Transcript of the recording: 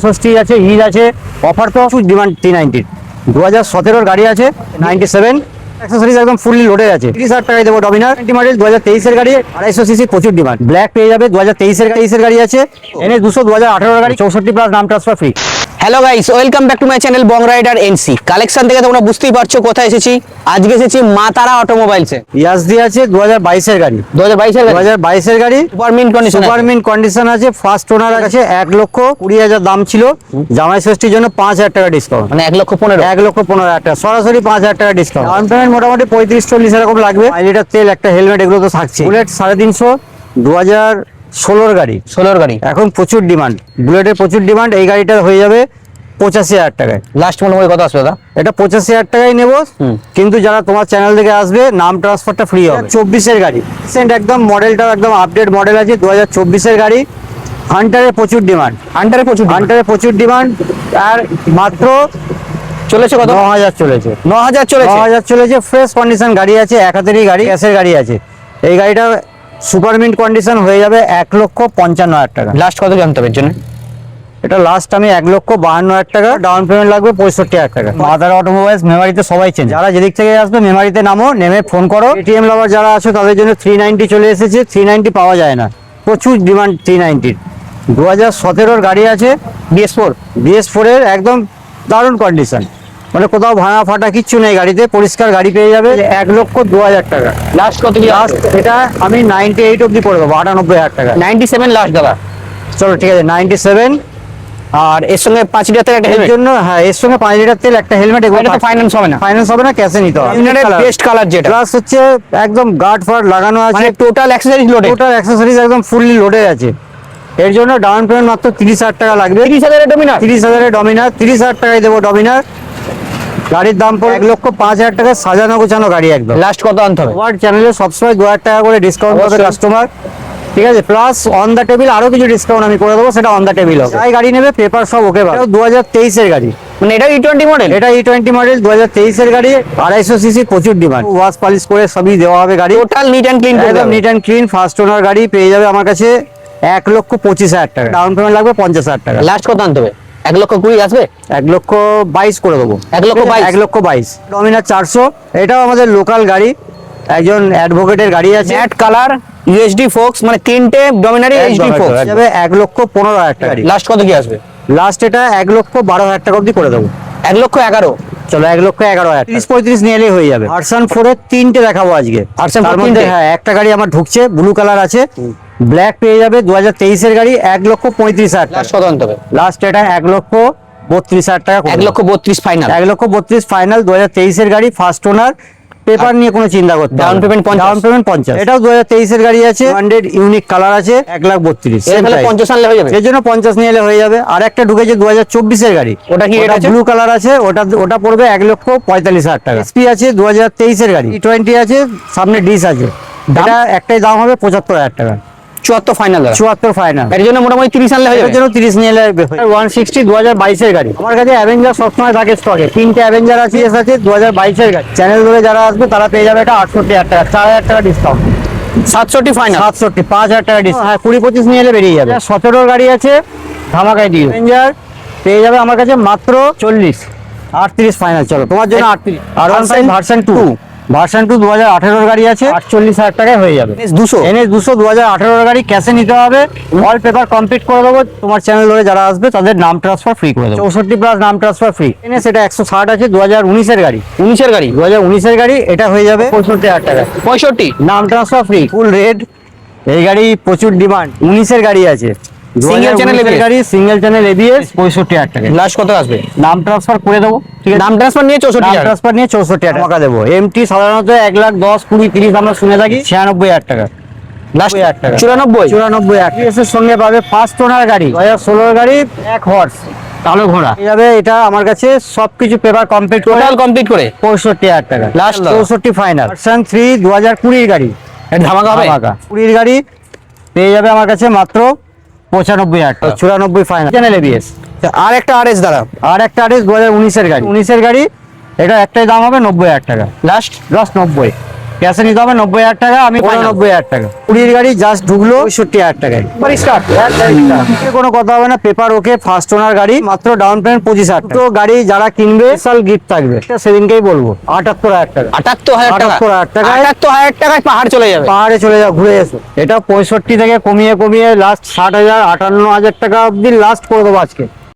ষষ্ঠী আছে, ঈদ আছে, অফার তো ডিমান্ড 390 2017 গাড়ি আছে 97 অ্যাক্সেসরিজ একদম ফুললি লোডেড আছে। 30,000 টাকায় দেবো ডমিনার মডেল 2023 এর গাড়ি 250 সিসি প্রচুর ডিমান্ড। ব্ল্যাক পেয়ে যাবে 2023 এর গাড়ি আছে। NS 200 2018 গাড়ি 64 প্লাস নাম transfer free. Hello guys, welcome back to my channel Bong rider NC. Collection থেকে তোমরা বুঝতেই পারছো কোথায় এসেছি। আজকে এসেছি মা তারা অটোমোবাইলসে। ইয়াসডি আছে 2022 এর গাড়ি 2022 এর গাড়ি super mint condition, super mint condition আছে। ফার্স্ট ওনার আছে 1,20,000 দাম ছিল। জামাই ষষ্ঠীর জন্য 5,000 টাকা ডিসকাউন্ট, মানে 1,15,000 1,15,000 টাকা সরাসরি 5,000 টাকা ডিসকাউন্ট। ডাউন পেমেন্ট মোটামুটি 35-40 এরকম লাগবে। 5 লিটার তেল, একটা হেলমেট, এগুলো তো থাকছে। বুলেট 350 2016 গাড়ি, 16 গাড়ি এখন প্রচুর ডিমান্ড। বুলেটের প্রচুর ডিমান্ড। এই গাড়িটা হয়ে যাবে 85,000 টাকায়। লাস্ট মোটামুটি কত আসবে দাদা? এটা 85,000 টাকায় নেবো, কিন্তু যারা তোমার চ্যানেল থেকে আসবে নাম ট্রান্সফারটা ফ্রি হবে। 24 এর গাড়ি একদম, মডেলটাও একদম আপডেট মডেল আছে। 2024 এর গাড়ি। হান্টারের প্রচুর ডিমান্ড, হান্টারের প্রচুর ডিমান্ড। আর মাত্র চলেছে কত? 9,000 চলেছে। 9,000 চলেছে। ফ্রেশ কন্ডিশন গাড়ি আছে, এক হাতেরই গাড়ি, গ্যাসের গাড়ি আছে। এই গাড়িটা সুপার মিন্ট কন্ডিশন হয়ে যাবে 1,55,000 টাকা। লাস্ট কত জানতে হবে এর জন্য? এটা লাস্ট আমি 1,52,000 টাকা। ডাউন পেমেন্ট লাগবে 65,000 টাকা। মাদার অটোমোবাইলস মেমারিতে সবাই চেন। যারা যেদিক থেকে আসবে মেমারিতে নামো, নেমে ফোন করো। এটিএম লাভার যারা আছে তাদের জন্য 390 চলে এসেছে। 390 পাওয়া যায় না, প্রচুর ডিমান্ড 390। 2017 গাড়ি আছে, BS4 এর একদম দারুণ কন্ডিশন, মানে কোথাও ভাঙা ফাটা কিচ্ছু নেই গাড়িতে। পরিষ্কার গাড়ি পেয়ে যাবে 1,02,000 টাকা। লাস্ট কত কি? লাস্ট এটা আমি 98 অব্দি করে দেবো, 98,000 টাকা। 97 লাস্ট দাদা। চলো ঠিক আছে, 97। আর এর সঙ্গে 5 লিটার তেল একটা হেলমেট জন্য, হ্যাঁ, এর সঙ্গে 5 লিটার তেল, একটা হেলমেট। এটা তো ফাইন্যান্স হবে না? ফাইন্যান্স হবে না, ক্যাশে নিতে হবে। বেস্ট কালার যেটা, প্লাস হচ্ছে একদম গার্ড ফার্ড লাগানো আছে, মানে total accessories loaded. Total accessories একদম ফুললি লোডেড আছে। এর জন্য ডাউন পেমেন্ট মাত্র 30,000 টাকা লাগবে। 30,000 এর ডমিনার, 30,000 এর ডমিনার, 30,000 টাকায় দেবো ডমিনার। গাড়ির দাম পড়ে 1,05,000 টাকা। সাজানো গোছানো গাড়ি একদম। লাস্ট কত আনতে হবে? আমার চ্যানেলে সবসময় 2,000 টাকা করে ডিসকাউন্ট পাবে কাস্টমার, ঠিক আছে। প্লাস অন দ্য টেবিল আরো কিছু ডিসকাউন্ট আমি করে দেবো, সেটা অন দ্য টেবিল হবে। যাই গাড়ি নেবে পেপার সব ওকে পাবে। 2023 এর গাড়ি, মানে এটা E20 মডেল। এটা E20 মডেল 2023 এর গাড়ি। 250 সিসি, প্রচুর ডিমান্ড। ওয়াশ পালিশ করে সবই দেওয়া হবে গাড়ি। টোটাল নিট অ্যান্ড ক্লিন, একদম neat and clean. First owner গাড়ি পেয়ে যাবে আমার কাছে 1,25,000 টাকা। ডাউন পেমেন্ট লাগবে 50,000 টাকা। লাস্ট কত আনতে হবে? 1,20,000 আসবে? 1,22,000 করে দেবো। 1,22,000 1,22,000। ডমিনার 400, এটাও আমাদের লোকাল গাড়ি, একজন অ্যাডভোকেটের গাড়ি আছে। ম্যাট কালার, USD ফোক্স, মানে তিনটে ডমিনারি HD ফোক্স। যাবে 1,15,000 টাকা। লাস্ট কত কি আসবে? লাস্ট এটা 1,12,000 টাকা অবধি করে দেবো। 1,11,000। চলো 1,11,000, 30-35 নিয়ে এলেই হয়ে যাবে। ভার্সন 4 এর 3টে দেখাবো আজকে। তার মধ্যে হ্যাঁ, একটা গাড়ি আমার ঢুকছে, ব্লু কালার আছে, ব্ল্যাক পেয়ে যাবে। 2023 এর গাড়ি 1,35,000 টাকা। লাস্ট কত আনতে হবে? লাস্ট এটা 1,32,000 টাকা। 1,32,000 ফাইনাল। 1,32,000 ফাইনাল। 2023 এর গাড়ি, ফার্স্ট ওনার। পেপার নিয়ে কোনো চিন্তা করতে হবে না। Down payment 50। Down payment 50। এটাও 2023 এর গাড়ি আছে, 100 ইউনিক কালার আছে, 1,32,000। এর তাহলে 50 আনলে হয়ে যাবে। এর জন্য 50 নিয়ে এলে হয়ে যাবে। আর একটা ঢুকেছে 2024 এর গাড়ি, ওটা কি? এটা ব্লু কালার আছে, ওটা পড়বে 1,45,000 টাকা। SP আছে 2023 এর গাড়ি, E20 আছে, সামনে ডিস আছে। এটা একটাই দাম হবে 75,000 টাকা। 74 ফাইনাল। 74 ফাইনাল। এর জন্য মোটামুটি 30 আনলে হয়ে এর যাবে। জন্য 30 নিয়ে এলে 160 2022 এর গাড়ি। আমার কাছে অ্যাভেঞ্জার সবসময় থাকে স্টকে, 3টে অ্যাভেঞ্জার আছে, আছে 2022 এর গাড়ি। চ্যানেল ধরে যারা আসবে তারা পেয়ে যাবে এটা 68,000 টাকা, 4,000 টাকা ডিসকাউন্ট। 67 ফাইনাল। 67, 5,000 টাকা ডিসকাউন্ট। হ্যাঁ, 20-25 নিয়ে এলে বেরিয়ে যাবে। 17 গাড়ি আছে, ধামাকায় দিয়ে অ্যাভেঞ্জার পেয়ে যাবে আমার কাছে মাত্র 40, 38 ফাইনাল। চলো তোমার জন্য 38। আর ভার্সন 2 2018 গাড়ি আছে, 48,000 টাকায় হয়ে যাবে। NS 200 2018 গাড়ি, ক্যাশে নিতে হবে। অল পেপার কমপ্লিট করে দেবো। তোমার চ্যানেল ধরে যারা আসবে তাদের নাম ট্রান্সফার ফ্রি করে দেবো। 64 প্লাস নাম ট্রান্সফার ফ্রি। NS এটা 160 আছে, 2019 এর গাড়ি। 2019 এর গাড়ি, এটা হয়ে যাবে 65,000 টাকা। 65 নাম ট্রান্সফার ফ্রি, ফুল রেড। এই গাড়ি প্রচুর ডিমান্ড। 19 এর গাড়ি আছে, সিঙ্গেল চ্যানেল গাড়ি, সিঙ্গেল চ্যানেল ABS, 65,000 টাকা। লাস্ট কত আসবে? নাম ট্রান্সফার করে দেবো, ঠিক আছে। নাম ট্রান্সফার নিয়ে 64,000। ট্রান্সফার নিয়ে 64,000 টাকা দেবো। MT সাধারণত 1,10,000, 20, 30 আমরা শুনে থাকি, 96,000 টাকা। লাস্ট 94,000 94 TVS এর সঙ্গে পাবে ফার্স্ট ওনার গাড়ি, 2016 গাড়ি, 1 হর্স, কালো ঘোড়া পেয়ে যাবে। এটা আমার কাছে সবকিছু পেপার কমপ্লিট টোটাল কমপ্লিট করে 65,000 টাকা। Last 64 final. ভার্সন 3 2020 গাড়ি, এটা ধামাকা হবে। 20 গাড়ি পেয়ে যাবে আমার কাছে মাত্র 95,000 টাকা। 94 ফাইনাল। Channel ABS। আর একটা RS দ্বারা, আর একটা RS 2019 এর গাড়ি, 19 এর গাড়ি। এটা একটাই দাম হবে 90,000 টাকা। লাস্ট 90। ক্যাশে নিতে হবে 90,000 টাকা, আমি 90,000 টাকা। 20 গাড়ি জাস্ট ঢুকলো 65,000 টাকায়। কোনো কথা হবে না, পেপার ওকে, ফার্স্ট ওনার গাড়ি, মাত্র ডাউন পেমেন্ট 25,000 টাকা। তো গাড়ি যারা কিনবে স্পেশাল গিফট থাকবে, সেদিনকেই বলবো 78,000 টাকা। 78,000 টাকা, 78,000 টাকায় পাহাড় চলে যাবে। পাহাড়ে চলে যাও, ঘুরে এসো। এটা 65 থেকে কমিয়ে কমিয়ে লাস্ট 60,000, 58,000 টাকা অব্দি লাস্ট করে দেবো আজকে।